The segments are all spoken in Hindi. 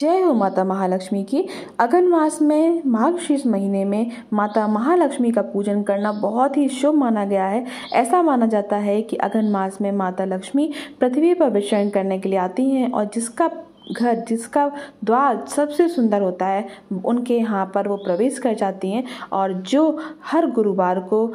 जय हो माता महालक्ष्मी की। अगन मास में मार्गशीर्ष महीने में माता महालक्ष्मी का पूजन करना बहुत ही शुभ माना गया है। ऐसा माना जाता है कि अगन मास में माता लक्ष्मी पृथ्वी पर विचरण करने के लिए आती हैं और जिसका घर, जिसका द्वार सबसे सुंदर होता है, उनके यहाँ पर वो प्रवेश कर जाती हैं। और जो हर गुरुवार को,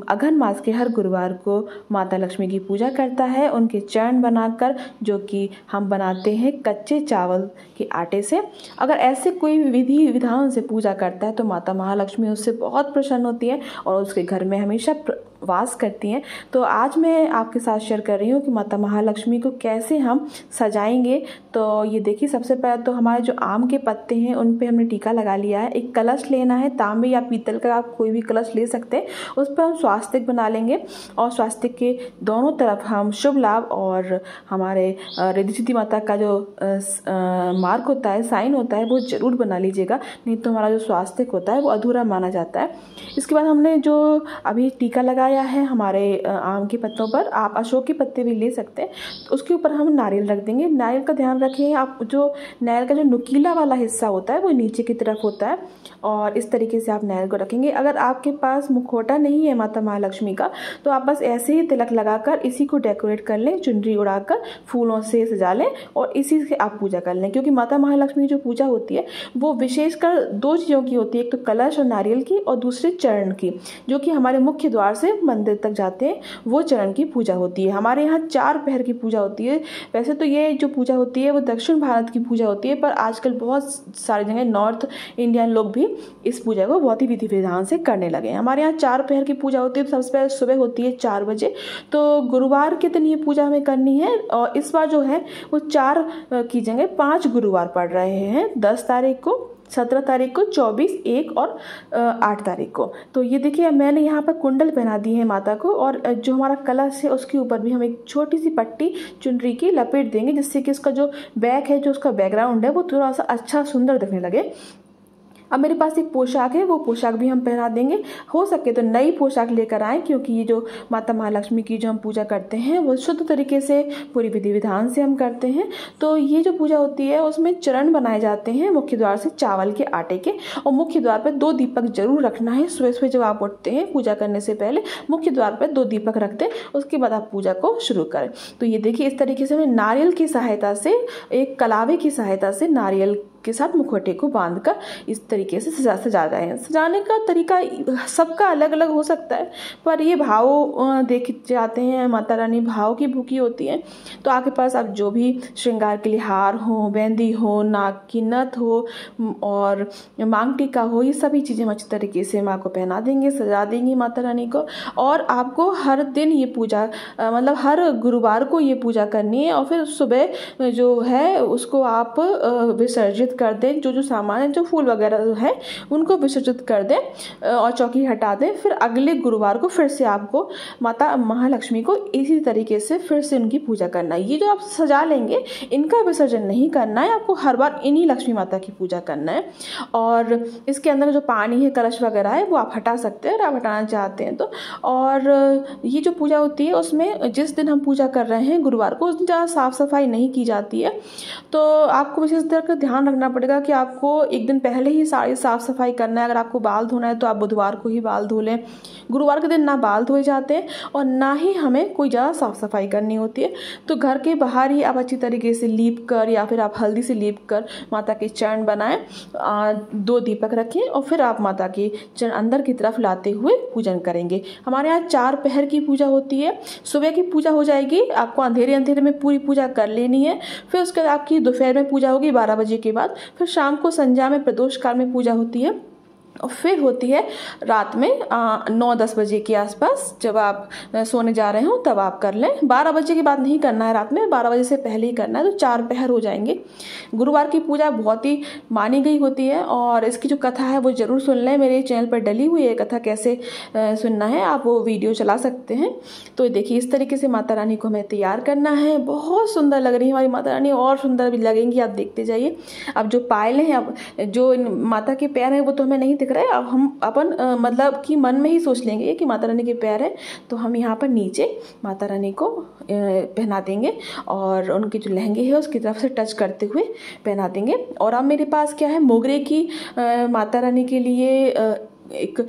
अगन मास के हर गुरुवार को माता लक्ष्मी की पूजा करता है, उनके चरण बनाकर, जो कि हम बनाते हैं कच्चे चावल के आटे से। अगर ऐसे कोई विधि विधान से पूजा करता है तो माता महालक्ष्मी उससे बहुत प्रसन्न होती है और उसके घर में हमेशा वास करती हैं। तो आज मैं आपके साथ शेयर कर रही हूँ कि माता महालक्ष्मी को कैसे हम सजाएंगे। तो ये देखिए, सबसे पहले तो हमारे जो आम के पत्ते हैं उन पे हमने टीका लगा लिया है। एक कलश लेना है, तांबे या पीतल का आप कोई भी कलश ले सकते हैं। उस पर हम स्वास्तिक बना लेंगे और स्वास्तिक के दोनों तरफ हम शुभ लाभ और हमारे रिद्धि सिद्धि माता का जो मार्क होता है, साइन होता है, वो जरूर बना लीजिएगा, नहीं तो हमारा जो स्वास्तिक होता है वो अधूरा माना जाता है। इसके बाद हमने जो अभी टीका लगाया है हमारे आम के पत्तों पर, आप अशोक के पत्ते भी ले सकते हैं। तो उसके ऊपर हम नारियल रख देंगे। नारियल का ध्यान रखें आप, जो नारियल का जो नुकीला वाला हिस्सा होता है वो नीचे की तरफ होता है और इस तरीके से आप नारियल को रखेंगे। अगर आपके पास मुखौटा नहीं है माता महालक्ष्मी का तो आप बस ऐसे ही तिलक लगाकर इसी को डेकोरेट कर लें, चुनरी उड़ाकर फूलों से सजा लें और इसी से आप पूजा कर लें। क्योंकि माता महालक्ष्मी की जो पूजा होती है वो विशेषकर दो चीज़ों की होती है, एक तो कलश और नारियल की और दूसरे चरण की, जो कि हमारे मुख्य द्वार से मंदिर तक जाते हैं, वो चरण की पूजा होती है। हमारे यहाँ 4 पहर की पूजा होती है। वैसे तो ये जो पूजा होती है वो दक्षिण भारत की पूजा होती है, पर आजकल बहुत सारी जगह नॉर्थ इंडियन लोग भी इस पूजा को बहुत ही विधि विधान से करने लगे हैं। हमारे यहाँ 4 पहर की पूजा होती है। तो सबसे पहले सुबह होती है 4 बजे। तो गुरुवार के दिन ये पूजा हमें करनी है और इस बार जो है वो 4 की जगह 5 गुरुवार पड़ रहे हैं, 10 तारीख को, 17 तारीख को, 24, 1 और 8 तारीख को। तो ये देखिए, मैंने यहाँ पर कुंडल पहना दी है माता को और जो हमारा कलश है उसके ऊपर भी हम एक छोटी सी पट्टी चुनरी की लपेट देंगे, जिससे कि उसका जो बैक है, जो उसका बैकग्राउंड है, वो थोड़ा सा अच्छा सुंदर दिखने लगे। अब मेरे पास एक पोशाक है, वो पोशाक भी हम पहना देंगे। हो सके तो नई पोशाक लेकर आएँ, क्योंकि ये जो माता महालक्ष्मी की जो हम पूजा करते हैं वो शुद्ध तरीके से पूरी विधि विधान से हम करते हैं। तो ये जो पूजा होती है उसमें चरण बनाए जाते हैं मुख्य द्वार से चावल के आटे के, और मुख्य द्वार पर 2 दीपक जरूर रखना है। सुबह सुबह जब आप उठते हैं पूजा करने से पहले मुख्य द्वार पर 2 दीपक रख दें, उसके बाद आप पूजा को शुरू करें। तो ये देखिए, इस तरीके से हमें नारियल की सहायता से, एक कलावे की सहायता से नारियल के साथ मुखौटे को बांधकर इस तरीके से सजा रहे हैं। सजाने का तरीका सबका अलग अलग हो सकता है, पर ये भाव देखे जाते हैं। माता रानी भाव की भूखी होती हैं। तो आपके पास आप जो भी श्रृंगार के लिए हार हो, मेहंदी हो, नाक की नथ हो और मांग टीका हो, ये सभी चीज़ें हम अच्छी तरीके से माँ को पहना देंगे, सजा देंगी माता रानी को। और आपको हर दिन ये पूजा, मतलब हर गुरुवार को ये पूजा करनी है और फिर सुबह जो है उसको आप विसर्जित कर दें। जो सामान है, जो फूल वगैरह है, उनको विसर्जित कर दें और चौकी हटा दें। फिर अगले गुरुवार को फिर से आपको माता महालक्ष्मी को इसी तरीके से फिर से उनकी पूजा करना है। ये जो आप सजा लेंगे, इनका विसर्जन नहीं करना है, आपको हर बार इन्हीं लक्ष्मी माता की पूजा करना है। और इसके अंदर जो पानी है, कलश वगैरह है, वो आप हटा सकते हैं अगर आप हटाना चाहते हैं तो। और ये जो पूजा होती है उसमें जिस दिन हम पूजा कर रहे हैं गुरुवार को, उस दिन ज़्यादा साफ सफाई नहीं की जाती है। तो आपको विशेष तरह का ध्यान रखना पड़ेगा कि आपको एक दिन पहले ही सारी साफ सफाई करना है। अगर आपको बाल धोना है तो आप बुधवार को ही बाल धो लें। गुरुवार के दिन ना बाल धोए जाते हैं और ना ही हमें कोई ज़्यादा साफ सफाई करनी होती है। तो घर के बाहर ही आप अच्छी तरीके से लीप कर या फिर आप हल्दी से लीप कर माता के चरण बनाएं, 2 दीपक रखें और फिर आप माता के चरण अंदर की तरफ लाते हुए पूजन करेंगे। हमारे यहाँ 4 पहर की पूजा होती है। सुबह की पूजा हो जाएगी, आपको अंधेरे अंधेरे में पूरी पूजा कर लेनी है। फिर उसके बाद आपकी दोपहर में पूजा होगी 12 बजे के बाद। फिर शाम को संध्या में प्रदोष काल में पूजा होती है और फिर होती है रात में 9-10 बजे के आसपास, जब आप सोने जा रहे हो तब आप कर लें। 12 बजे के बाद नहीं करना है, रात में 12 बजे से पहले ही करना है। तो 4 पहर हो जाएंगे। गुरुवार की पूजा बहुत ही मानी गई होती है और इसकी जो कथा है वो जरूर सुन लें। मेरे चैनल पर डली हुई है कथा, कैसे सुनना है आप वो वीडियो चला सकते हैं। तो देखिए, इस तरीके से माता रानी को हमें तैयार करना है। बहुत सुंदर लग रही है हमारी माता रानी, और सुंदर भी लगेंगी, आप देखते जाइए। अब जो पायलें हैं, अब जो माता के पैर हैं वो तो हमें नहीं दिखा दिख रहा है। अब हम अपन मतलब कि मन में ही सोच लेंगे कि माता रानी के पैर है, तो हम यहाँ पर नीचे माता रानी को पहना देंगे और उनके जो लहंगे है उसकी तरफ से टच करते हुए पहना देंगे। और अब मेरे पास क्या है, मोगरे की माता रानी के लिए एक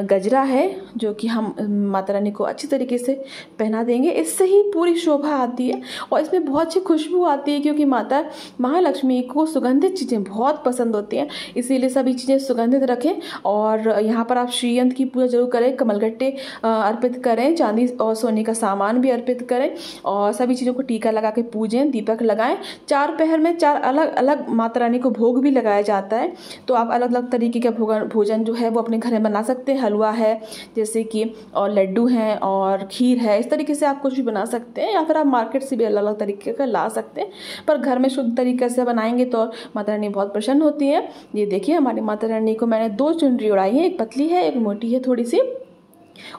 गजरा है जो कि हम माता रानी को अच्छी तरीके से पहना देंगे। इससे ही पूरी शोभा आती है और इसमें बहुत अच्छी खुशबू आती है, क्योंकि माता महालक्ष्मी को सुगंधित चीज़ें बहुत पसंद होती हैं, इसीलिए सभी चीज़ें सुगंधित रखें। और यहाँ पर आप श्रीयंत्र की पूजा जरूर करें, कमलगट्टे अर्पित करें, चांदी और सोने का सामान भी अर्पित करें और सभी चीज़ों को टीका लगा के पूजें, दीपक लगाएं। 4 पहर में 4 अलग अलग माता रानी को भोग भी लगाया जाता है, तो आप अलग अलग तरीके का भोजन जो है वो अपने घर में बना सकते हैं। हलवा है जैसे कि, और लड्डू हैं और खीर है, इस तरीके से आप कुछ भी बना सकते हैं, या फिर आप मार्केट से भी अलग अलग तरीके का ला सकते हैं, पर घर में शुद्ध तरीके से बनाएंगे तो माता रानी बहुत प्रसन्न होती है। ये देखिए हमारी माता रानी को मैंने 2 चुनरी उड़ाई है, एक पतली है एक मोटी है थोड़ी सी,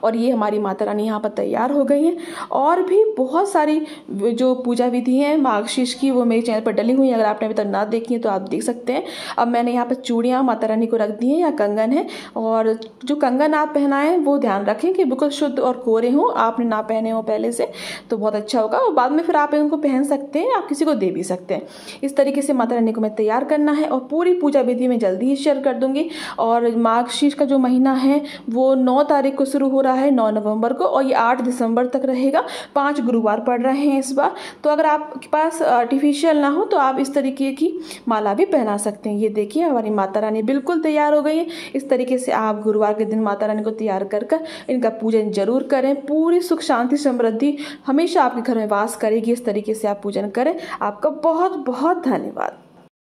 और ये हमारी माता रानी यहाँ पर तैयार हो गई हैं। और भी बहुत सारी जो पूजा विधि हैं मार्गशीर्ष की, वो मेरे चैनल पर डली हुई हैं, अगर आपने अभी तक ना देखी है तो आप देख सकते हैं। अब मैंने यहाँ पर चूड़ियाँ माता रानी को रख दी हैं या कंगन है, और जो कंगन आप पहनाएं वो ध्यान रखें कि बिल्कुल शुद्ध और कोरे हों, आपने ना पहने हो पहले से तो बहुत अच्छा होगा, और बाद में फिर आप इनको पहन सकते हैं, आप किसी को दे भी सकते हैं। इस तरीके से माता रानी को मैं तैयार करना है और पूरी पूजा विधि में जल्दी ही शेयर कर दूंगी। और मार्गशीर्ष का जो महीना है वो 9 तारीख को शुरू हो रहा है, 9 नवंबर को, और ये 8 दिसंबर तक रहेगा। 5 गुरुवार पड़ रहे हैं इस बार, तो अगर आपके पास आर्टिफिशियल ना हो तो आप इस तरीके की माला भी पहना सकते हैं। ये देखिए हमारी माता रानी बिल्कुल तैयार हो गई है। इस तरीके से आप गुरुवार के दिन माता रानी को तैयार कर इनका पूजन जरूर करें। पूरी सुख शांति समृद्धि हमेशा आपके घर में वास करेगी। इस तरीके से आप पूजन करें। आपका बहुत बहुत धन्यवाद।